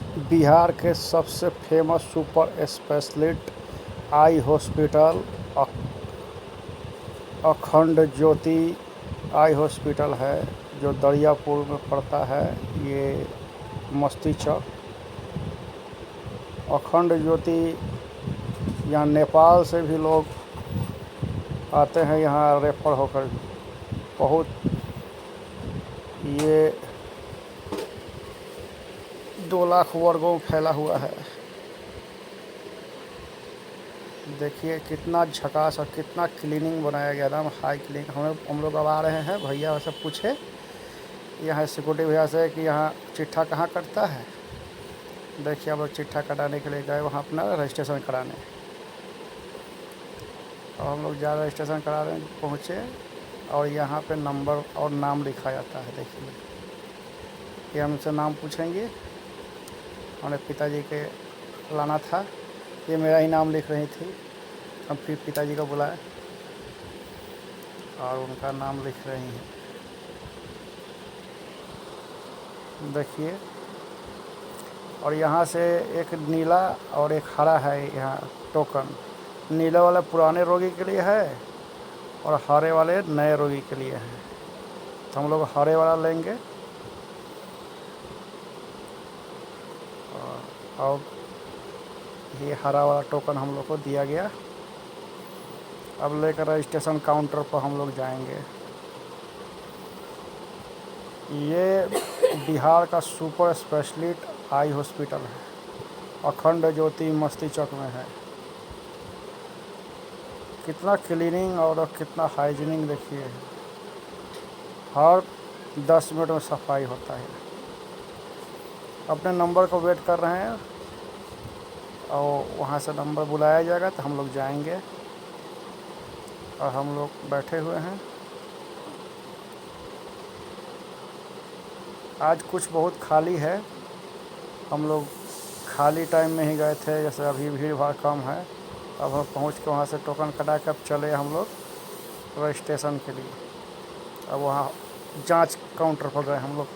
बिहार के सबसे famous super specialist eye hospital अखंड ज्योति आई हॉस्पिटल है, जो दरियापुर में पड़ता है। ये मस्ती चौक। अखंड ज्योति, यहाँ नेपाल से भी लोग आते हैं यहाँ रेफर होकर। बहुत ये 2 लाख वर्गों में फैला हुआ है। देखिए कितना झकास और कितना क्लीनिंग बनाया गया, एकदम हाई क्लीनिंग। हम लोग अब आ रहे हैं, भैया से पूछे यहाँ सिक्योरिटी भैया से कि यहाँ चिट्ठा कहाँ कटता है। देखिए अब चिट्ठा कटाने के लिए गए वहाँ अपना रजिस्ट्रेशन कराने, और हम लोग जा रजिस्ट्रेशन कराने पहुँचे, और यहाँ पे नंबर और नाम लिखा जाता है। देखिए ये हमसे नाम पूछेंगे, हमारे पिताजी के लाना था, ये मेरा ही नाम लिख रही थी। हम फिर पिताजी को बुलाए और उनका नाम लिख रही हैं। देखिए, और यहाँ से एक नीला और एक हरा है यहाँ टोकन। नीले वाले पुराने रोगी के लिए है और हरे वाले नए रोगी के लिए है। तो हम लोग हरे वाला लेंगे, और ये हरा वाला टोकन हम लोग को दिया गया। अब लेकर रजिस्ट्रेशन काउंटर पर हम लोग जाएंगे। ये बिहार का सुपर स्पेशलिस्ट आई हॉस्पिटल है, अखंड ज्योति मस्ती चौक में है। कितना क्लीनिंग और कितना हाइजीनिंग देखिए, हर 10 मिनट में सफाई होता है। अपने नंबर को वेट कर रहे हैं, और वहाँ से नंबर बुलाया जाएगा तो हम लोग जाएंगे, और हम लोग बैठे हुए हैं। आज कुछ बहुत खाली है, हम लोग खाली टाइम में ही गए थे, जैसे अभी भीड़ भाड़ कम है। अब हम पहुँच के वहाँ से टोकन कटा के अब चले हम लोग रजिस्ट्रेशन के लिए। अब वहाँ जांच काउंटर पर गए हम लोग,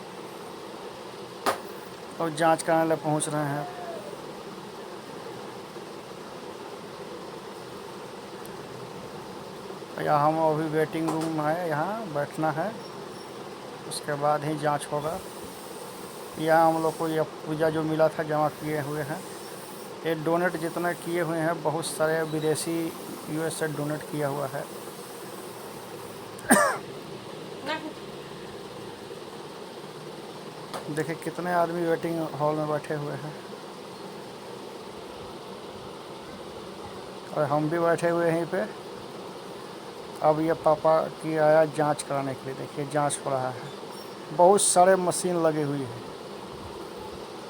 और जांच कराने लिए पहुँच रहे हैं। यहाँ हम अभी वेटिंग रूम है, यहाँ बैठना है, उसके बाद ही जांच होगा। यहाँ हम लोग को ये पूजा जो मिला था जमा किए हुए हैं, ये डोनेट जितना किए हुए हैं, बहुत सारे विदेशी यूएस से डोनेट किया हुआ है। देखिए कितने आदमी वेटिंग हॉल में बैठे हुए हैं, और हम भी बैठे हुए हैं यहीं पे। अब ये पापा की आया जांच कराने के लिए। देखिए जांच हो रहा है, बहुत सारे मशीन लगी हुई है।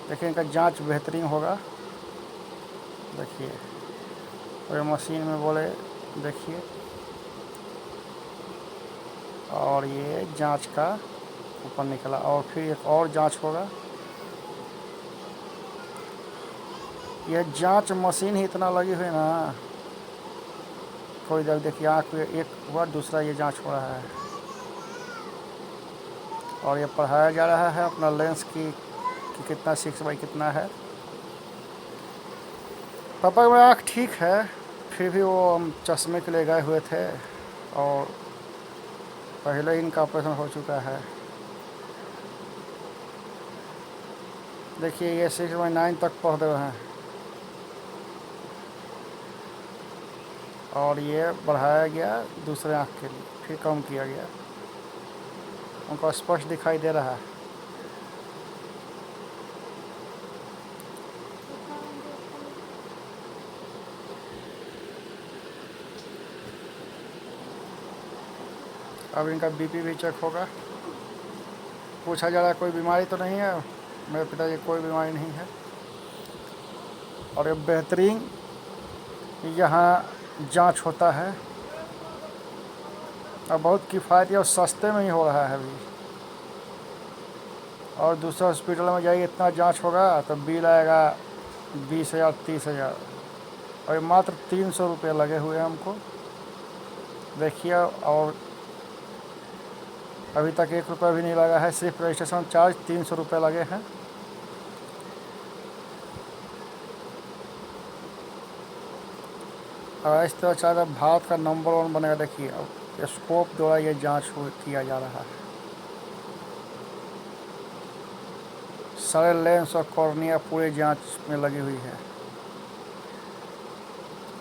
देखिए इनका जांच बेहतरीन होगा। देखिए, और ये मशीन में बोले देखिए, और ये जांच का ऊपर निकला, और फिर एक और जांच होगा। यह जांच मशीन ही इतना लगी हुई ना, थोड़ी देर देखिए आँख में एक हुआ, दूसरा ये जांच हो रहा है, और ये पढ़ाया जा रहा है अपना लेंस की कि कितना 6 बाई कितना है। पापा का आँख ठीक है, फिर भी वो हम चश्मे के लिए गए हुए थे, और पहले इनका ऑपरेशन हो चुका है। देखिए ये 6/9 तक पढ़ रहे हैं, और ये बढ़ाया गया दूसरे आँख के लिए, फिर कम किया गया। उनको स्पष्ट दिखाई दे रहा है। अब इनका बीपी भी चेक होगा। पूछा जा रहा है कोई बीमारी तो नहीं है। मेरे पिताजी कोई बीमारी नहीं है, और ये बेहतरीन यहाँ जांच होता है, और बहुत किफ़ायती और सस्ते में ही हो रहा है अभी। और दूसरे हॉस्पिटल में जाइए, इतना जांच होगा तो बिल आएगा 20,000 30,000, और ये मात्र 300 रुपये लगे हुए हैं हमको। देखिए, और अभी तक 1 रुपया भी नहीं लगा है, सिर्फ रजिस्ट्रेशन चार्ज 300 रुपये लगे हैं। और इस तरह चाहता भारत का नंबर 1 बनेगा। देखिए अब स्कोप द्वारा ये जांच किया जा रहा है। सारे लेंस और कॉर्निया पूरी जांच में लगी हुई है।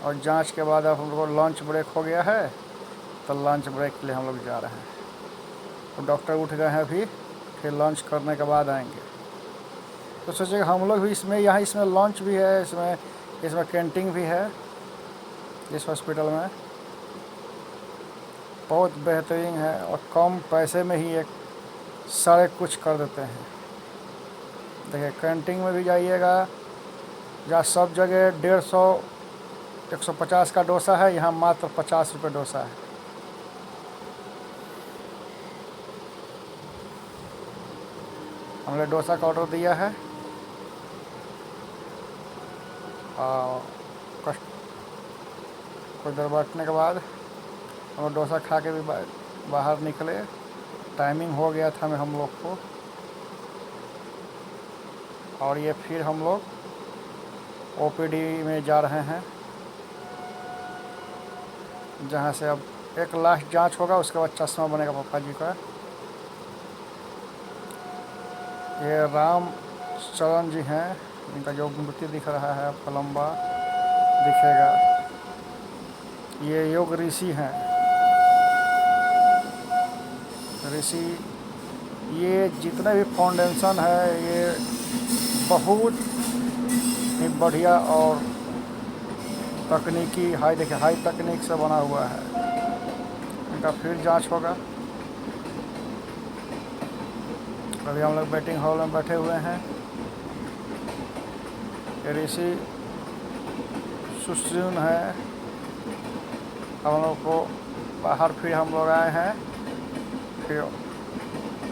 और जांच के बाद अब हम लोग को लंच ब्रेक हो गया है, तो लंच ब्रेक के लिए हम लोग जा रहे हैं। तो डॉक्टर उठ गए हैं अभी, फिर लंच करने के बाद आएंगे। तो सोचे हम लोग भी इसमें लंच भी है, इसमें कैंटीन भी है इस हॉस्पिटल में। बहुत बेहतरीन है और कम पैसे में ही एक सारे कुछ कर देते हैं। देखिए कैंटीन में भी जाइएगा, जहाँ सब जगह 150 150 का डोसा है, यहाँ मात्र 50 रुपये डोसा है। हमने डोसा का ऑर्डर दिया है और कुछ देर बैठने के बाद हम डोसा खा के भी बाहर निकले। टाइमिंग हो गया था हम लोग को, और ये फिर हम लोग ओपीडी में जा रहे हैं, जहाँ से अब एक लास्ट जांच होगा, उसके बाद चश्मा बनेगा पापा जी का। ये राम चरण जी हैं, इनका जो मूर्ति दिख रहा है आपका लंबा दिखेगा, ये योग ऋषि हैं। ऋषि ये जितने भी फाउंडेशन है ये बहुत ही बढ़िया और तकनीकी हाई तकनीक से बना हुआ है। इनका फिर जांच होगा। अभी हम लोग वेटिंग हॉल में बैठे हुए हैं। ये ऋषि सुश्रीन है। हम लोग को बाहर फिर हम लोग आए हैं, फिर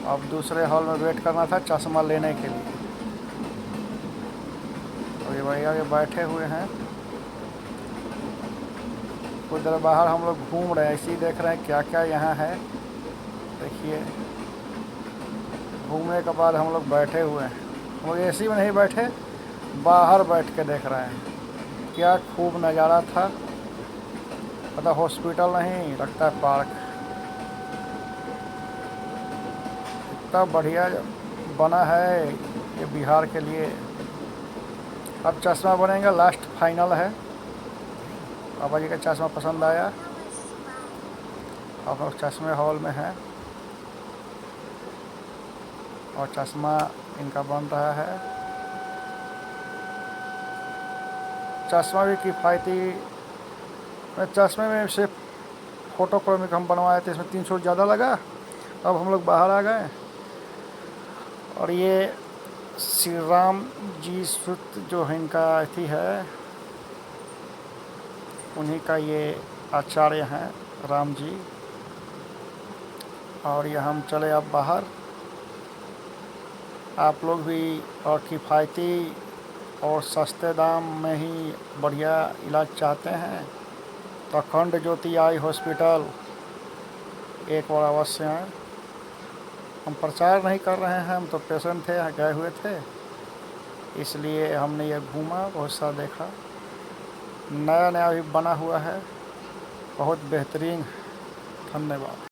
अब दूसरे हॉल में वेट करना था चश्मा लेने के लिए। तो ये भैया ये बैठे हुए हैं, कुछ देर बाहर हम लोग घूम रहे हैं, इसी देख रहे हैं क्या क्या यहाँ है। देखिए घूमने के बाद हम लोग बैठे हुए हैं। हम लोग एसी में नहीं बैठे, बाहर बैठ के देख रहे हैं। क्या खूब नज़ारा था, पता हॉस्पिटल नहीं लगता है पार्क। इतना बढ़िया बना है ये बिहार के लिए। अब चश्मा बनेगा, लास्ट फाइनल है। पापा जी का चश्मा पसंद आया। अब लोग चश्मे हॉल में हैं और चश्मा इनका बन रहा है। चश्मा भी किफ़ायती, चश्मे में सिर्फ फोटोक्रोमिक हम बनवाए थे, इसमें 300 ज़्यादा लगा। अब हम लोग बाहर आ गए और ये श्री राम जी सुत जो है इनका अथी है, उन्हीं का ये आचार्य हैं राम जी। और ये हम चले अब बाहर। आप लोग भी और किफ़ायती और सस्ते दाम में ही बढ़िया इलाज चाहते हैं तो अखंड ज्योति आई हॉस्पिटल एक बार अवश्य आएँ। हम प्रचार नहीं कर रहे हैं, हम तो पेशेंट थे, गए हुए थे, इसलिए हमने ये घूमा, बहुत सा देखा। नया नया भी बना हुआ है, बहुत बेहतरीन। धन्यवाद।